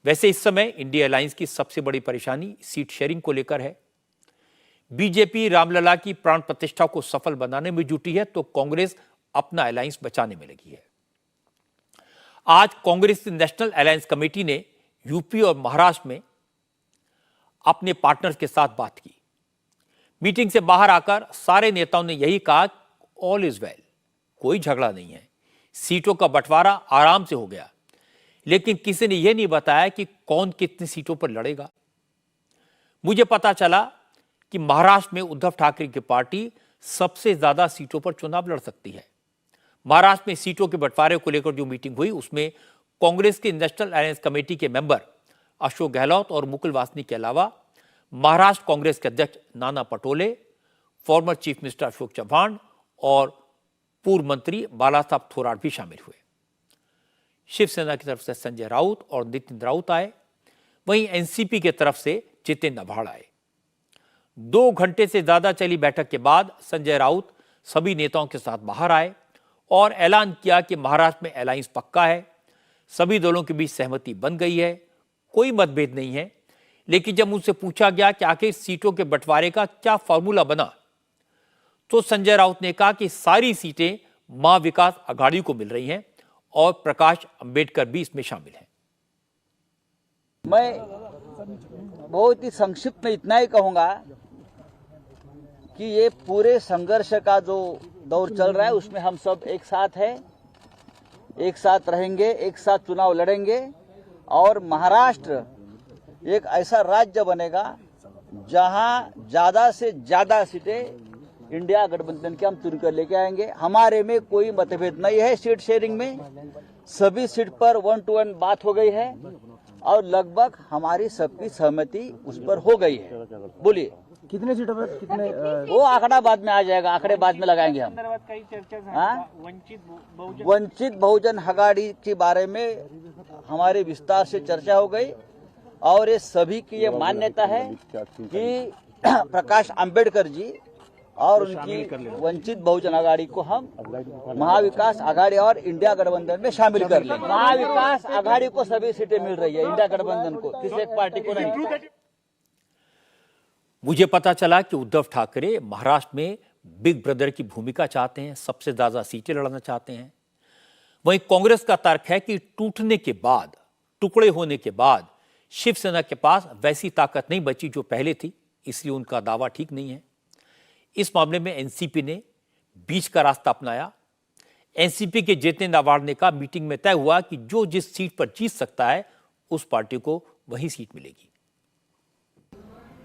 वैसे इस समय इंडिया अलायंस की सबसे बड़ी परेशानी सीट शेयरिंग को लेकर है। बीजेपी रामलला की प्राण प्रतिष्ठा को सफल बनाने में जुटी है तो कांग्रेस अपना अलायंस बचाने में लगी है। आज कांग्रेस की नेशनल अलायंस कमेटी ने यूपी और महाराष्ट्र में अपने पार्टनर्स के साथ बात की। मीटिंग से बाहर आकर सारे नेताओं ने यही कहा, ऑल इज वेल, कोई झगड़ा नहीं है, सीटों का बंटवारा आराम से हो गया। लेकिन किसी ने यह नहीं बताया कि कौन कितनी सीटों पर लड़ेगा। मुझे पता चला कि महाराष्ट्र में उद्धव ठाकरे की पार्टी सबसे ज्यादा सीटों पर चुनाव लड़ सकती है। महाराष्ट्र में सीटों के बंटवारे को लेकर जो मीटिंग हुई उसमें कांग्रेस की नेशनल अलायंस कमेटी के मेंबर अशोक गहलोत और मुकुल वासनिक के अलावा महाराष्ट्र कांग्रेस के अध्यक्ष Nana Patole, former chief minister Ashok Chavan और पूर्व मंत्री बालासाहब थोराट भी शामिल हुए। शिवसेना की तरफ से संजय राउत और नितिन राउत आए, वहीं एनसीपी की तरफ से जितेंद्र आव्हाड आए। 2 घंटे से ज्यादा चली बैठक के बाद संजय राउत सभी नेताओं के साथ बाहर आए और ऐलान किया कि महाराष्ट्र में अलायंस पक्का है, सभी दलों के बीच सहमति बन गई है, कोई मतभेद नहीं है। लेकिन जब उनसे पूछा गया कि आखिर सीटों के बंटवारे का क्या फॉर्मूला बना, तो संजय राउत ने कहा कि सारी सीटें महा विकास अघाड़ी को मिल रही हैं और प्रकाश अंबेडकर भी इसमें शामिल हैं। मैं बहुत ही संक्षिप्त में इतना ही कहूंगा कि ये पूरे संघर्ष का जो दौर चल रहा है उसमें हम सब एक साथ हैं, एक साथ रहेंगे, एक साथ चुनाव लड़ेंगे और महाराष्ट्र एक ऐसा राज्य बनेगा जहां ज्यादा से ज्यादा सीटें इंडिया गठबंधन के हम चुन कर लेके आएंगे। हमारे में कोई मतभेद नहीं है। सीट शेयरिंग में सभी सीट पर 1 to 1 बात हो गई है और लगभग हमारी सबकी सहमति उस पर हो गई है। बोलिए कितने सीटों पर कितने? वो आंकड़ा बाद में आ जाएगा, आंकड़े बाद में लगाएंगे हम। वंचित बहुजन आघाड़ी के बारे में हमारे विस्तार से चर्चा हो गई और ये सभी की ये मान्यता है कि प्रकाश अंबेडकर जी और उनकी वंचित बहुजन आघाड़ी को हम महाविकास आघाड़ी और इंडिया गठबंधन में शामिल कर लेंगे। महाविकास आघाड़ी को सभी सीटें मिल रही है, इंडिया गठबंधन को किसी एक पार्टी को नहीं। मुझे पता चला कि उद्धव ठाकरे महाराष्ट्र में बिग ब्रदर की भूमिका चाहते हैं, सबसे ज्यादा सीटें लड़ना चाहते हैं। वहीं कांग्रेस का तर्क है कि टूटने के बाद, टुकड़े होने के बाद शिवसेना के पास वैसी ताकत नहीं बची जो पहले थी, इसलिए उनका दावा ठीक नहीं है। इस मामले में एनसीपी ने बीच का रास्ता अपनाया। एनसीपी के जितेंद्र आव्हाड ने कहा, मीटिंग में तय हुआ कि जो जिस सीट पर जीत सकता है उस पार्टी को वही सीट मिलेगी।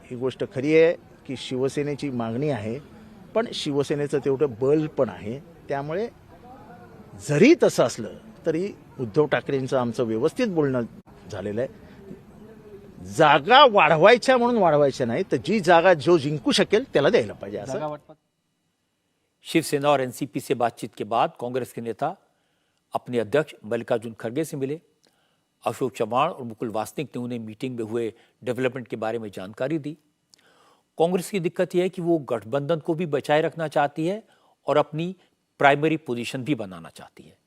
ही गोष्ट खरी आहे की शिवसेनेची मागणी आहे, पण शिवसेनेचं तेवढं बल पण आहे। त्यामुळे जरी तसं असलं तरी उद्धव ठाकरेंचं आमचं व्यवस्थित बोलणं झालेलं आहे। जागा वाढवायच्या म्हणून वाढवायच्या नाही, तर जी जागा जो जिंकू शकेल त्याला द्यायला पाहिजे असं। शिवसेना और एनसीपी से बातचीत के बाद कांग्रेस के नेता अपने अध्यक्ष मल्लिकार्जुन खड़गे से मिले। अशोक चव्हाण और मुकुल वासनिक ने उन्हें मीटिंग में हुए डेवलपमेंट के बारे में जानकारी दी। कांग्रेस की दिक्कत यह है कि वो गठबंधन को भी बचाए रखना चाहती है और अपनी प्राइमरी पोजीशन भी बनाना चाहती है।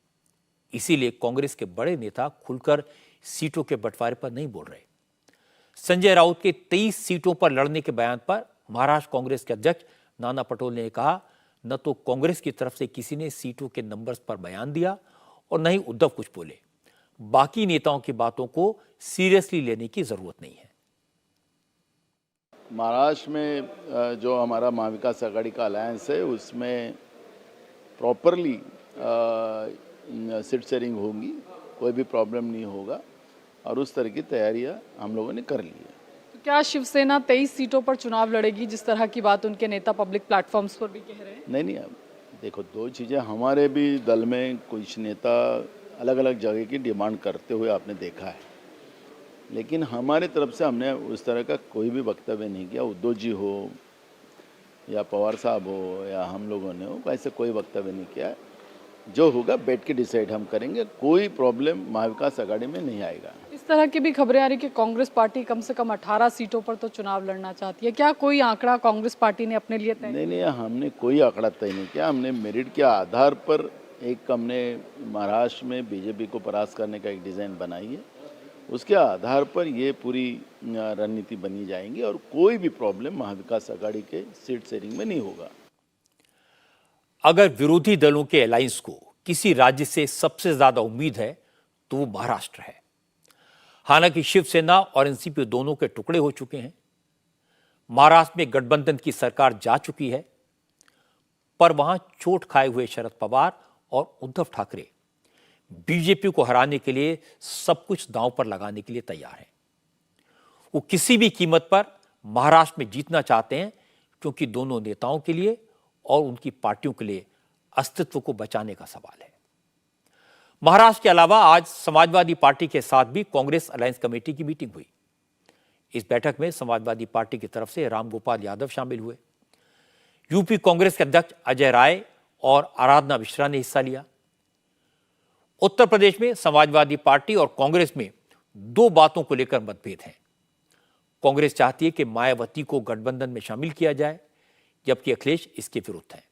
इसीलिए कांग्रेस के बड़े नेता खुलकर सीटों के बंटवारे पर नहीं बोल रहे। संजय राउत के 23 सीटों पर लड़ने के बयान पर महाराष्ट्र कांग्रेस के अध्यक्ष नाना पटोले ने कहा, न तो कांग्रेस की तरफ से किसी ने सीटों के नंबर्स पर बयान दिया और न ही उद्धव कुछ बोले। बाकी नेताओं की बातों को सीरियसली लेने की जरूरत नहीं है। महाराष्ट्र में जो हमारा महाविकास आघाड़ी का अलायंस है उसमें प्रॉपरली सीट शेयरिंग होगी, कोई भी प्रॉब्लम नहीं होगा और उस तरह की तैयारियां हम लोगों ने कर ली है। तो क्या शिवसेना 23 सीटों पर चुनाव लड़ेगी, जिस तरह की बात उनके नेता पब्लिक प्लेटफॉर्म्स पर भी कह रहे हैं? नहीं, अब देखो, 2 चीज़ें, हमारे भी दल में कुछ नेता अलग अलग जगह की डिमांड करते हुए आपने देखा है, लेकिन हमारे तरफ से हमने उस तरह का कोई भी वक्तव्य नहीं किया। उद्धव जी हो या पवार साहब हो या हम लोगों ने हो, ऐसे कोई वक्तव्य नहीं किया है। जो होगा बैठ के डिसाइड हम करेंगे, कोई प्रॉब्लम महाविकास आघाड़ी में नहीं आएगा। इस तरह की भी खबरें आ रही कि कांग्रेस पार्टी कम से कम 18 सीटों पर तो चुनाव लड़ना चाहती है। क्या कोई आंकड़ा कांग्रेस पार्टी ने अपने लिए तय? नहीं, हमने कोई आंकड़ा तय नहीं किया। हमने मेरिट के आधार पर हमने महाराष्ट्र में बीजेपी को परास्त करने का एक डिज़ाइन बनाई है उसके आधार पर ये पूरी रणनीति बनी जाएंगी और कोई भी प्रॉब्लम महाविकास आघाड़ी के सीट शेयरिंग में नहीं होगा। अगर विरोधी दलों के अलायंस को किसी राज्य से सबसे ज्यादा उम्मीद है तो वो महाराष्ट्र है। हालांकि शिवसेना और एनसीपी दोनों के टुकड़े हो चुके हैं, महाराष्ट्र में गठबंधन की सरकार जा चुकी है, पर वहां चोट खाए हुए शरद पवार और उद्धव ठाकरे बीजेपी को हराने के लिए सब कुछ दांव पर लगाने के लिए तैयार हैं। वो किसी भी कीमत पर महाराष्ट्र में जीतना चाहते हैं, क्योंकि दोनों नेताओं के लिए और उनकी पार्टियों के लिए अस्तित्व को बचाने का सवाल है। महाराष्ट्र के अलावा आज समाजवादी पार्टी के साथ भी कांग्रेस अलायंस कमेटी की मीटिंग हुई। इस बैठक में समाजवादी पार्टी की तरफ से रामगोपाल यादव शामिल हुए। यूपी कांग्रेस के अध्यक्ष अजय राय और आराधना मिश्रा ने हिस्सा लिया। उत्तर प्रदेश में समाजवादी पार्टी और कांग्रेस में दो बातों को लेकर मतभेद हैं। कांग्रेस चाहती है कि मायावती को गठबंधन में शामिल किया जाए, जबकि अखिलेश इसके विरुद्ध है।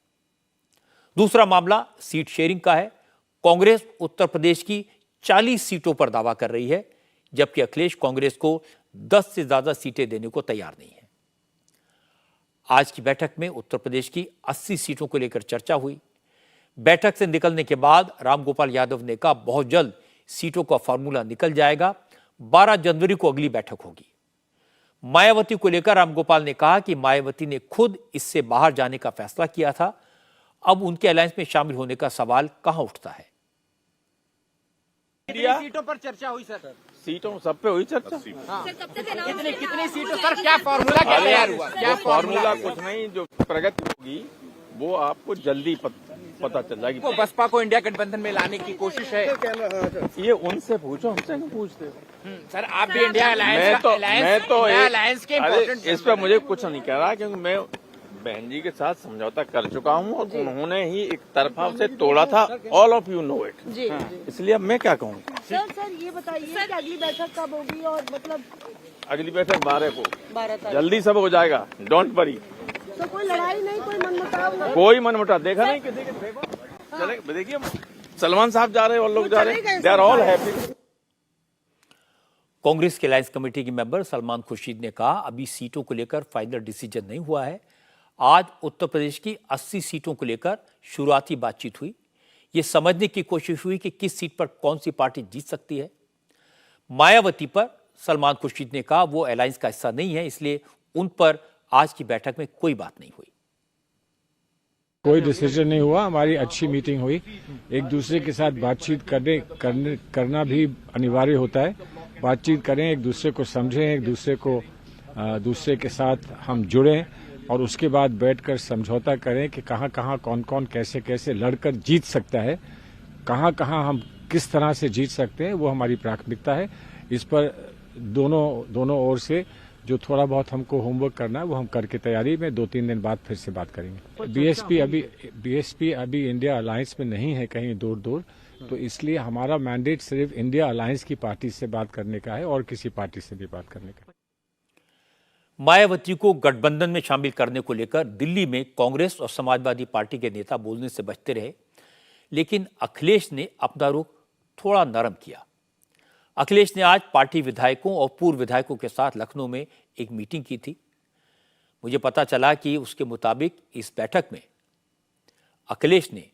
दूसरा मामला सीट शेयरिंग का है। कांग्रेस उत्तर प्रदेश की 40 सीटों पर दावा कर रही है, जबकि अखिलेश कांग्रेस को 10 से ज्यादा सीटें देने को तैयार नहीं है। आज की बैठक में उत्तर प्रदेश की 80 सीटों को लेकर चर्चा हुई। बैठक से निकलने के बाद रामगोपाल यादव ने कहा, बहुत जल्द सीटों का फॉर्मूला निकल जाएगा, 12 जनवरी को अगली बैठक होगी। मायावती को लेकर रामगोपाल ने कहा कि मायावती ने खुद इससे बाहर जाने का फैसला किया था, अब उनके अलायंस में शामिल होने का सवाल कहां उठता है। कितनी सीटों पर चर्चा हुई सर? सीटों सब पे हुई चर्चा। हाँ। कितनी सीटों सर, क्या फॉर्मूला क्या तैयार हुआ? क्या फॉर्मूला कुछ नहीं, जो प्रगति होगी वो आपको जल्दी पता चल जाएगी। वो बसपा को इंडिया गठबंधन में लाने की कोशिश है। ये उनसे पूछो, हमसे नहीं पूछते। सर आप भी इंडिया अलायंस के इम्पोर्टेंट। इस पर मुझे कुछ नहीं कह रहा, क्योंकि मैं बहन जी के साथ समझौता कर चुका हूँ और उन्होंने ही एक तरफा उसे तोड़ा था। All of you know it. इसलिए अब मैं क्या कहूँ। सर ये बताइए कि अगली बैठक कब होगी और मतलब अगली बैठक 12 को जल्दी सब हो जाएगा, डोंट वरी। तो कोई लड़ाई नहीं, कोई मनमुटाव? कोई मनमुटाव देखा नहीं किसी के। देखो चले, देखिए सलमान साहब जा रहे हैं और लोग जा रहे हैं, they are all happy. Congress के अलायंस कमेटी के मेंबर सलमान खुर्शीद ने कहा, अभी सीटों को लेकर फाइनल डिसीजन नहीं हुआ है। आज उत्तर प्रदेश की 80 सीटों को लेकर शुरुआती बातचीत हुई। ये समझने की कोशिश हुई कि किस सीट पर कौन सी पार्टी जीत सकती है। मायावती पर सलमान खुर्शीद ने कहा वो अलायंस का हिस्सा नहीं है, इसलिए उन पर आज की बैठक में कोई बात नहीं हुई। कोई डिसीजन नहीं हुआ। हमारी अच्छी मीटिंग हुई। एक दूसरे के साथ बातचीत करना भी अनिवार्य होता है। बातचीत करें, एक दूसरे को समझें, एक दूसरे के साथ हम जुड़ें और उसके बाद बैठकर समझौता करें कि कहाँ कौन कैसे कैसे लड़कर जीत सकता है, कहाँ हम किस तरह से जीत सकते हैं, वो हमारी प्राथमिकता है। इस पर दोनों ओर से जो थोड़ा बहुत हमको होमवर्क करना है वो हम करके तैयारी में 2-3 दिन बाद फिर से बात करेंगे। बीएसपी अभी इंडिया अलायंस में नहीं है, कहीं दूर, तो इसलिए हमारा मैंडेट सिर्फ इंडिया अलायंस की पार्टी से बात करने का है और किसी पार्टी से भी बात करने का। मायावती को गठबंधन में शामिल करने को लेकर दिल्ली में कांग्रेस और समाजवादी पार्टी के नेता बोलने से बचते रहे, लेकिन अखिलेश ने अपना रुख थोड़ा नरम किया। अखिलेश ने आज पार्टी विधायकों और पूर्व विधायकों के साथ लखनऊ में एक मीटिंग की थी। मुझे पता चला कि उसके मुताबिक इस बैठक में अखिलेश ने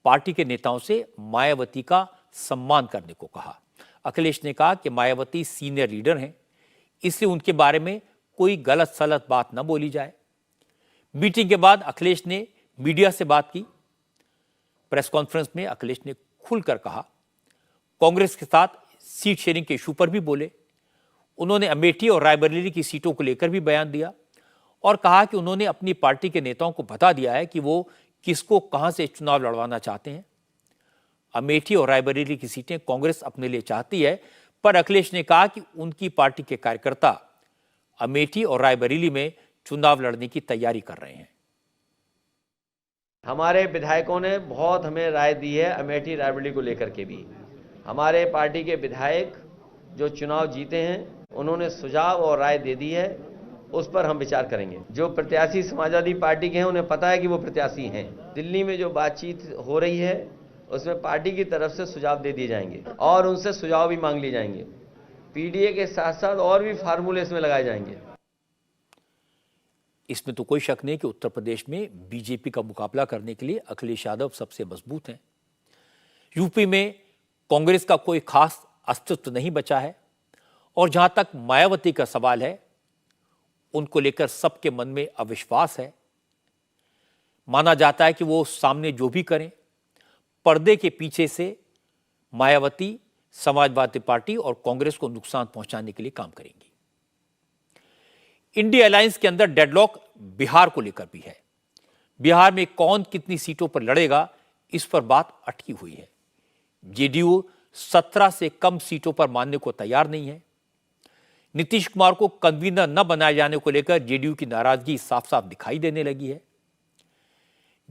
पार्टी के नेताओं से मायावती का सम्मान करने को कहा। अखिलेश ने कहा कि मायावती सीनियर लीडर हैं, इसलिए उनके बारे में कोई गलत सलत बात न बोली जाए। मीटिंग के बाद अखिलेश ने मीडिया से बात की। प्रेस कॉन्फ्रेंस में अखिलेश ने खुलकर कहा, कांग्रेस के साथ सीट शेयरिंग के इशू पर भी बोले। उन्होंने अमेठी और रायबरेली की सीटों को लेकर भी बयान दिया और कहा कि उन्होंने अपनी पार्टी के नेताओं को बता दिया है कि वो किसको कहां से चुनाव लड़वाना चाहते हैं। अमेठी और रायबरेली की सीटें कांग्रेस अपने लिए चाहती है, पर अखिलेश ने कहा कि उनकी पार्टी के कार्यकर्ता अमेठी और रायबरेली में चुनाव लड़ने की तैयारी कर रहे हैं। हमारे विधायकों ने बहुत हमें राय दी है अमेठी रायबरेली को लेकर के भी। हमारे पार्टी के विधायक जो चुनाव जीते हैं उन्होंने सुझाव और राय दे दी है, उस पर हम विचार करेंगे। जो प्रत्याशी समाजवादी पार्टी के हैं उन्हें पता है कि वो प्रत्याशी हैं। दिल्ली में जो बातचीत हो रही है उसमें पार्टी की तरफ से सुझाव दे दिए जाएंगे और उनसे सुझाव भी मांग लिए जाएंगे। पीडीए के साथ साथ और भी फार्मूले इसमें लगाए जाएंगे। इसमें तो कोई शक नहीं कि उत्तर प्रदेश में बीजेपी का मुकाबला करने के लिए अखिलेश यादव सबसे मजबूत हैं। यूपी में कांग्रेस का कोई खास अस्तित्व नहीं बचा है और जहां तक मायावती का सवाल है, उनको लेकर सबके मन में अविश्वास है। माना जाता है कि वो सामने जो भी करें, पर्दे के पीछे से मायावती समाजवादी पार्टी और कांग्रेस को नुकसान पहुंचाने के लिए काम करेंगी। इंडिया अलायंस के अंदर डेडलॉक बिहार को लेकर भी है। बिहार में कौन कितनी सीटों पर लड़ेगा, इस पर बात अटकी हुई है। जेडीयू 17 से कम सीटों पर मानने को तैयार नहीं है। नीतीश कुमार को कन्वीनर न बनाए जाने को लेकर जेडीयू की नाराजगी साफ साफ दिखाई देने लगी है।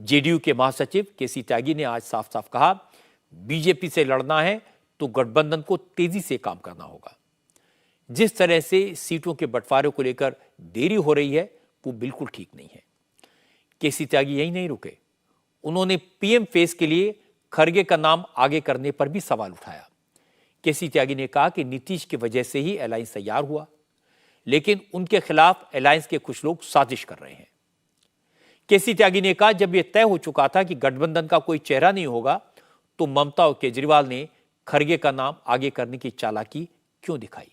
जेडीयू के महासचिव केसी त्यागी ने आज साफ साफ कहा, बीजेपी से लड़ना है तो गठबंधन को तेजी से काम करना होगा। जिस तरह से सीटों के बंटवारे को लेकर देरी हो रही है, वो बिल्कुल ठीक नहीं है। केसी त्यागी यही नहीं रुके, उन्होंने पीएम फेस के लिए खरगे का नाम आगे करने पर भी सवाल उठाया। केसी त्यागी ने कहा कि नीतीश की वजह से ही अलायंस तैयार हुआ, लेकिन उनके खिलाफ अलायंस के कुछ लोग साजिश कर रहे हैं। केसी त्यागी ने कहा, जब यह तय हो चुका था कि गठबंधन का कोई चेहरा नहीं होगा, तो ममता और केजरीवाल ने खरगे का नाम आगे करने की चालाकी क्यों दिखाई?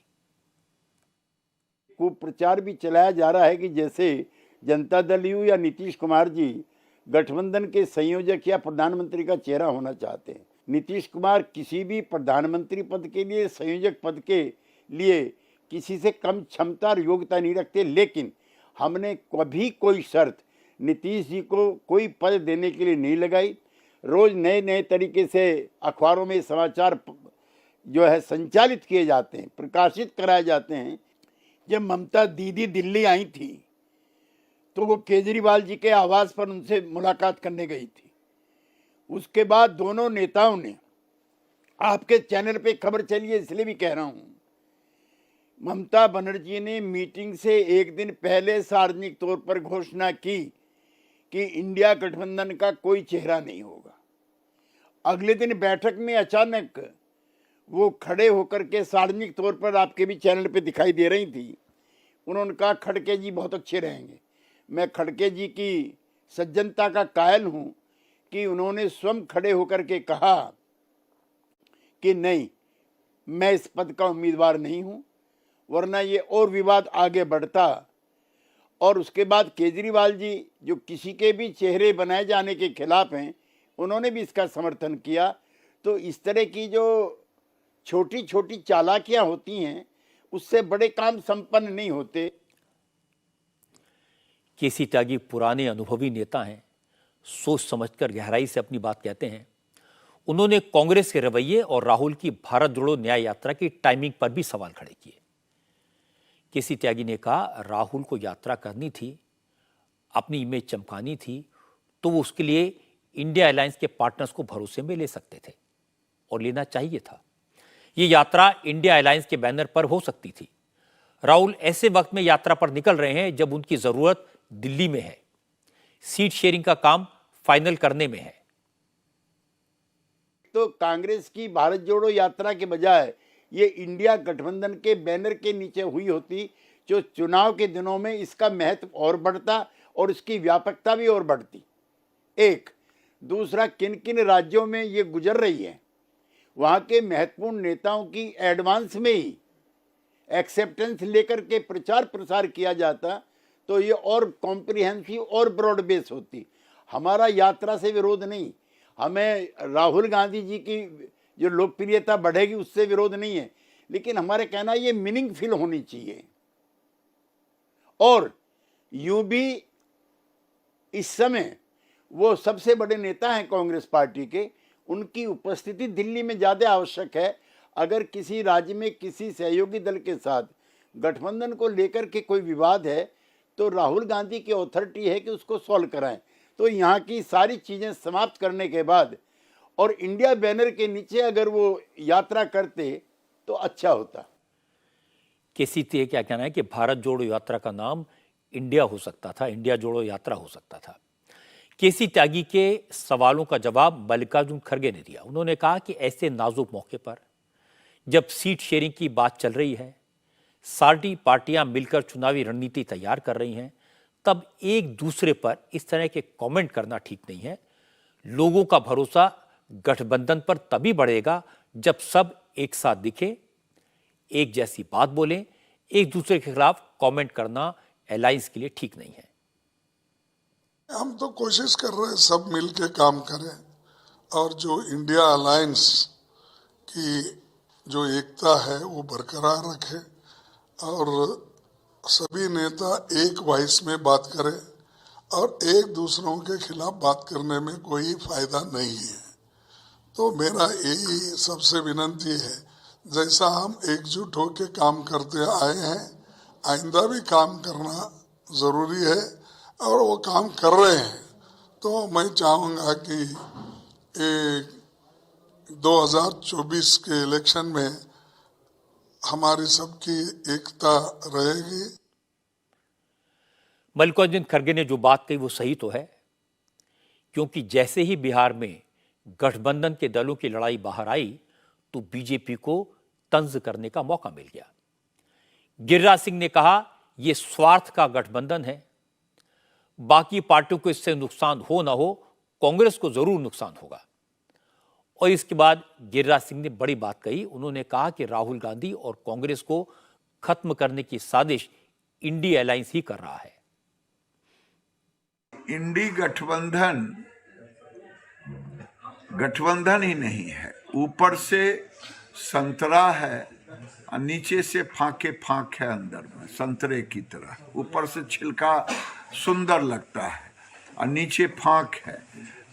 कुप्रचार भी चलाया जा रहा है कि जैसे जनता दल यू या नीतीश कुमार जी गठबंधन के संयोजक या प्रधानमंत्री का चेहरा होना चाहते हैं। नीतीश कुमार किसी भी प्रधानमंत्री पद के लिए, संयोजक पद के लिए किसी से कम क्षमता और योग्यता नहीं रखते, लेकिन हमने कभी कोई शर्त नीतीश जी को कोई पद देने के लिए नहीं लगाई। रोज नए नए तरीके से अखबारों में समाचार जो है संचालित किए जाते हैं, प्रकाशित कराए जाते हैं। जब ममता दीदी दिल्ली आई थी तो वो केजरीवाल जी के आवास पर उनसे मुलाकात करने गई थी। उसके बाद दोनों नेताओं ने, आपके चैनल पे खबर चली है इसलिए भी कह रहा हूं, ममता बनर्जी ने मीटिंग से एक दिन पहले सार्वजनिक तौर पर घोषणा की कि इंडिया गठबंधन का कोई चेहरा नहीं होगा। अगले दिन बैठक में अचानक वो खड़े होकर के सार्वजनिक तौर पर आपके भी चैनल पे दिखाई दे रही थी। उन्होंने कहा, खड़गे जी बहुत अच्छे रहेंगे। मैं खड़गे जी की सज्जनता का कायल हूं कि उन्होंने स्वयं खड़े होकर के कहा कि नहीं, मैं इस पद का उम्मीदवार नहीं हूं, वरना ये और विवाद आगे बढ़ता। और उसके बाद केजरीवाल जी जो किसी के भी चेहरे बनाए जाने के खिलाफ हैं, उन्होंने भी इसका समर्थन किया। तो इस तरह की जो छोटी छोटी चालाकियां होती हैं, उससे बड़े काम संपन्न नहीं होते। केसी त्यागी पुराने अनुभवी नेता हैं, सोच समझकर गहराई से अपनी बात कहते हैं। उन्होंने कांग्रेस के रवैये और राहुल की भारत जोड़ो न्याय यात्रा की टाइमिंग पर भी सवाल खड़े किए। केसी त्यागी ने कहा, राहुल को यात्रा करनी थी, अपनी इमेज चमकानी थी, तो वो उसके लिए इंडिया अलायंस के पार्टनर्स को भरोसे में ले सकते थे और लेना चाहिए था। ये यात्रा इंडिया अलायंस के बैनर पर हो सकती थी। राहुल ऐसे वक्त में यात्रा पर निकल रहे हैं जब उनकी जरूरत दिल्ली में है, सीट शेयरिंग का काम फाइनल करने में है। तो कांग्रेस की भारत जोड़ो यात्रा के बजाय ये इंडिया गठबंधन के बैनर के नीचे हुई होती, जो चुनाव के दिनों में इसका महत्व और बढ़ता और इसकी व्यापकता भी और बढ़ती। एक दूसरा, किन किन राज्यों में ये गुजर रही है, वहाँ के महत्वपूर्ण नेताओं की एडवांस में ही एक्सेप्टेंस लेकर के प्रचार प्रसार किया जाता, तो ये और कॉम्प्रिहेंसिव और ब्रॉड बेस होती। हमारा यात्रा से विरोध नहीं, हमें राहुल गांधी जी की जो लोकप्रियता बढ़ेगी उससे विरोध नहीं है, लेकिन हमारे कहना ये मीनिंगफुल होनी चाहिए। और यूं भी इस समय वो सबसे बड़े नेता हैं कांग्रेस पार्टी के, उनकी उपस्थिति दिल्ली में ज़्यादा आवश्यक है। अगर किसी राज्य में किसी सहयोगी दल के साथ गठबंधन को लेकर के कोई विवाद है, तो राहुल गांधी की अथॉरिटी है कि उसको सॉल्व कराएं। तो यहाँ की सारी चीज़ें समाप्त करने के बाद और इंडिया बैनर के नीचे अगर वो यात्रा करते तो अच्छा होता। केसी त्यागी क्या कहना है कि भारत जोड़ो यात्रा का नाम इंडिया हो सकता था, इंडिया जोड़ो यात्रा हो सकता था। केसी त्यागी के सवालों का जवाब मल्लिकार्जुन खड़गे ने दिया। उन्होंने कहा कि ऐसे नाजुक मौके पर जब सीट शेयरिंग की बात चल रही है, सारी पार्टियां मिलकर चुनावी रणनीति तैयार कर रही हैं, तब एक दूसरे पर इस तरह के कमेंट करना ठीक नहीं है। लोगों का भरोसा गठबंधन पर तभी बढ़ेगा जब सब एक साथ दिखे, एक जैसी बात बोलें। एक दूसरे के खिलाफ कमेंट करना अलायंस के लिए ठीक नहीं है। हम तो कोशिश कर रहे हैं सब मिलके काम करें और जो इंडिया अलायंस की जो एकता है वो बरकरार रखें और सभी नेता एक वॉइस में बात करें और एक दूसरों के खिलाफ बात करने में कोई फायदा नहीं है। तो मेरा यही सबसे विनती है, जैसा हम एकजुट होकर काम करते आए हैं, आइंदा भी काम करना जरूरी है और वो काम कर रहे हैं। तो मैं चाहूँगा कि 2024 के इलेक्शन में हमारी सबकी एकता रहेगी। मल्लिकार्जुन खड़गे ने जो बात कही वो सही तो है, क्योंकि जैसे ही बिहार में गठबंधन के दलों की लड़ाई बाहर आई तो बीजेपी को तंज करने का मौका मिल गया। गिरिराज सिंह ने कहा यह स्वार्थ का गठबंधन है, बाकी पार्टियों को इससे नुकसान हो ना हो, कांग्रेस को जरूर नुकसान होगा। और इसके बाद गिरिराज सिंह ने बड़ी बात कही। उन्होंने कहा कि राहुल गांधी और कांग्रेस को खत्म करने की साजिश इंडिया अलायंस ही कर रहा है। इंडी गठबंधन ही नहीं है, ऊपर से संतरा है और नीचे से फांके फांक है, अंदर में संतरे की तरह। ऊपर से छिलका सुंदर लगता है और नीचे फांक है।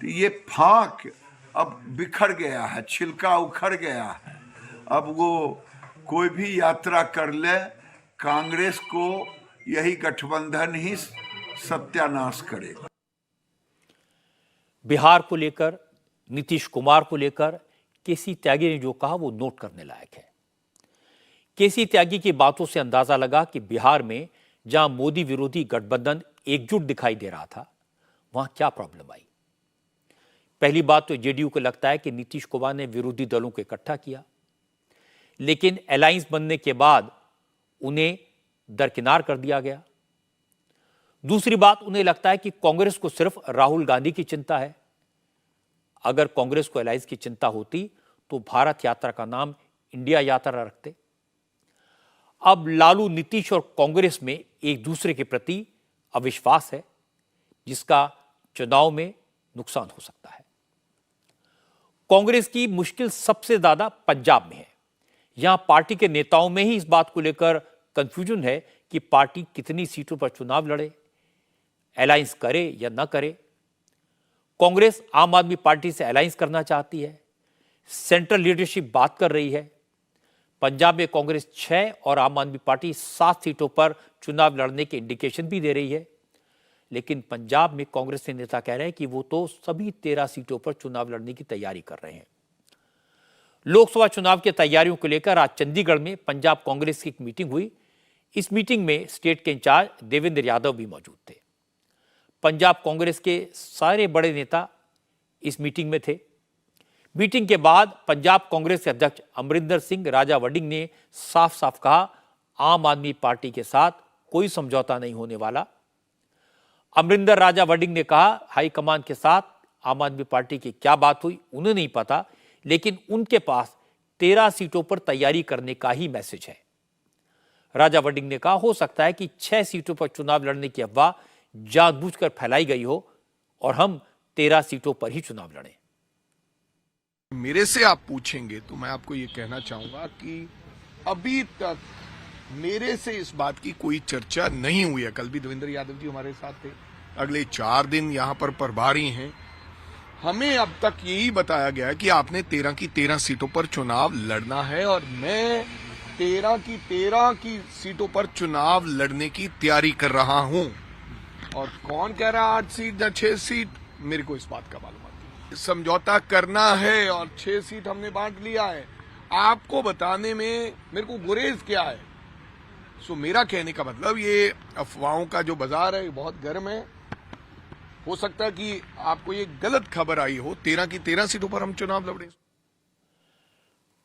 तो ये फांक अब बिखर गया है, छिलका उखड़ गया है। अब वो कोई भी यात्रा कर ले, कांग्रेस को यही गठबंधन ही सत्यानाश करेगा। बिहार को लेकर, नीतीश कुमार को लेकर केसी त्यागी ने जो कहा वो नोट करने लायक है। केसी त्यागी की बातों से अंदाजा लगा कि बिहार में जहां मोदी विरोधी गठबंधन एकजुट दिखाई दे रहा था, वहां क्या प्रॉब्लम आई। पहली बात तो जेडीयू को लगता है कि नीतीश कुमार ने विरोधी दलों को इकट्ठा किया, लेकिन अलायंस बनने के बाद उन्हें दरकिनार कर दिया गया। दूसरी बात, उन्हें लगता है कि कांग्रेस को सिर्फ राहुल गांधी की चिंता है। अगर कांग्रेस को अलायंस की चिंता होती तो भारत यात्रा का नाम इंडिया यात्रा रखते। अब लालू, नीतीश और कांग्रेस में एक दूसरे के प्रति अविश्वास है, जिसका चुनाव में नुकसान हो सकता है। कांग्रेस की मुश्किल सबसे ज्यादा पंजाब में है। यहां पार्टी के नेताओं में ही इस बात को लेकर कंफ्यूजन है कि पार्टी कितनी सीटों पर चुनाव लड़े, अलायंस करे या ना करे। कांग्रेस आम आदमी पार्टी से अलायंस करना चाहती है, सेंट्रल लीडरशिप बात कर रही है। पंजाब में कांग्रेस 6 और आम आदमी पार्टी 7 सीटों पर चुनाव लड़ने के इंडिकेशन भी दे रही है। लेकिन पंजाब में कांग्रेस के नेता कह रहे हैं कि वो तो सभी 13 सीटों पर चुनाव लड़ने की तैयारी कर रहे हैं। लोकसभा चुनाव की तैयारियों को लेकर आज चंडीगढ़ में पंजाब कांग्रेस की एक मीटिंग हुई। इस मीटिंग में स्टेट के इंचार्ज देवेंद्र यादव भी मौजूद थे। पंजाब कांग्रेस के सारे बड़े नेता इस मीटिंग में थे। मीटिंग के बाद पंजाब कांग्रेस के अध्यक्ष अमरिंदर सिंह राजा वडिंग ने साफ साफ कहा, आम आदमी पार्टी के साथ कोई समझौता नहीं होने वाला। अमरिंदर राजा वडिंग ने कहा, हाईकमान के साथ आम आदमी पार्टी की क्या बात हुई उन्हें नहीं पता, लेकिन उनके पास 13 सीटों पर तैयारी करने का ही मैसेज है। राजा वडिंग ने कहा, हो सकता है कि 6 सीटों पर चुनाव लड़ने की अफवाह जानबूझकर फैलाई गई हो और हम 13 सीटों पर ही चुनाव लड़ें। मेरे से आप पूछेंगे तो मैं आपको ये कहना चाहूंगा कि अभी तक मेरे से इस बात की कोई चर्चा नहीं हुई है। कल भी देवेंद्र यादव जी हमारे साथ थे, अगले 4 दिन यहाँ पर प्रभारी हैं। हमें अब तक यही बताया गया है कि आपने 13 की 13 सीटों पर चुनाव लड़ना है और मैं 13 की सीटों पर चुनाव लड़ने की तैयारी कर रहा हूं। और कौन कह रहा 8 सीट या 6 सीट, मेरे को इस बात का मालूम नहीं। समझौता करना है और 6 सीट हमने बांट लिया है, आपको बताने में मेरे को गुरेज क्या है। सो मेरा कहने का मतलब ये अफवाहों का जो बाजार है बहुत गर्म है। हो सकता है कि आपको ये गलत खबर आई हो, 13 की 13 सीटों पर हम चुनाव लड़ें।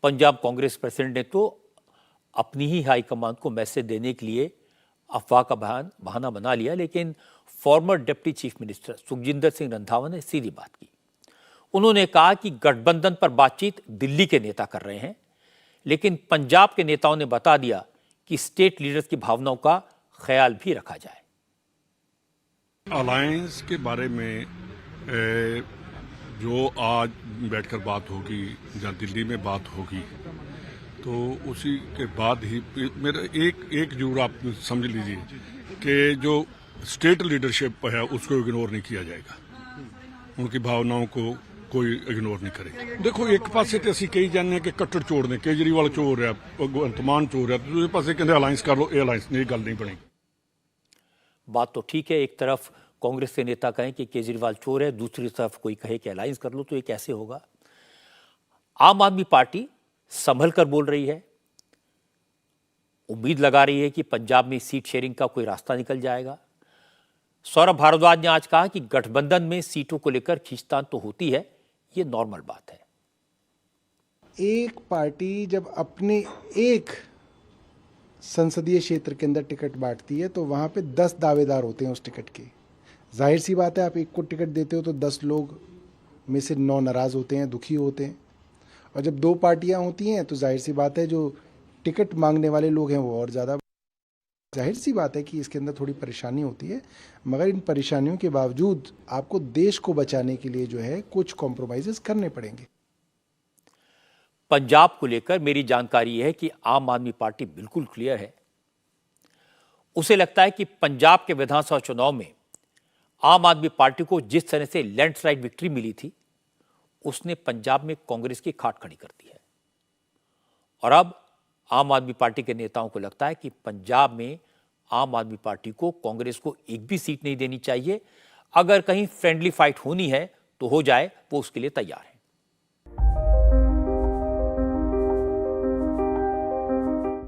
पंजाब कांग्रेस प्रेसिडेंट ने तो अपनी ही हाईकमान को मैसेज देने के लिए अफवाह का बहाना बना लिया, लेकिन farmer deputy chief minister Sukhjinder Singh Randhawa ने सीधी बात की। उन्होंने कहा कि गठबंधन पर बातचीत दिल्ली के नेता कर रहे हैं, लेकिन पंजाब के नेताओं ने बता दिया कि स्टेट लीडर्स की भावनाओं का ख्याल भी रखा जाए। अलायंस के बारे में जो आज बैठकर बात होगी या दिल्ली में बात होगी, तो उसी के बाद ही मेरा एक जरूर आप समझ लीजिए कि जो स्टेट लीडरशिप है उसको इग्नोर नहीं किया जाएगा, उनकी भावनाओं को कोई इग्नोर नहीं करेगा। देखो, एक पासे तो असं कही जाने कि कट्टर चोर ने, केजरीवाल चोर है, भगवंत मान चोर है, तो दूसरे पासे कहते अलायंस कर लो, ये अलायंस नहीं, गल नहीं बनेगी। बात तो ठीक है, एक तरफ कांग्रेस के नेता कहें कि केजरीवाल चोर है, दूसरी तरफ कोई कहे कि अलायंस कर लो, तो ये कैसे होगा। आम आदमी पार्टी संभल कर बोल रही है, उम्मीद लगा रही है कि पंजाब में सीट शेयरिंग का कोई रास्ता निकल जाएगा। सौरभ भारद्वाज ने आज कहा कि गठबंधन में सीटों को लेकर खींचतान तो होती है, ये नॉर्मल बात है। एक पार्टी जब अपने एक संसदीय क्षेत्र के अंदर टिकट बांटती है तो वहां पे 10 दावेदार होते हैं उस टिकट के। जाहिर सी बात है, आप एक को टिकट देते हो तो 10 लोग में से 9 नाराज होते हैं, दुखी होते हैं। और जब 2 पार्टियां होती हैं तो जाहिर सी बात है जो टिकट मांगने वाले लोग हैं वो और ज़्यादा। जाहिर सी बात है कि इसके अंदर थोड़ी परेशानी होती है, मगर इन परेशानियों के बावजूद आपको देश को बचाने के लिए जो है कुछ कॉम्प्रोमाइजेस करने पड़ेंगे। पंजाब को लेकर मेरी जानकारी है कि आम आदमी पार्टी बिल्कुल क्लियर है। उसे लगता है कि पंजाब के विधानसभा चुनाव में आम आदमी पार्टी को जिस तरह से लैंडस्लाइड विक्ट्री मिली थी, उसने पंजाब में कांग्रेस की खाट खड़ी कर दी है। और अब आम आदमी पार्टी के नेताओं को लगता है कि पंजाब में आम आदमी पार्टी को कांग्रेस को एक भी सीट नहीं देनी चाहिए। अगर कहीं फ्रेंडली फाइट होनी है तो हो जाए, वो उसके लिए तैयार है।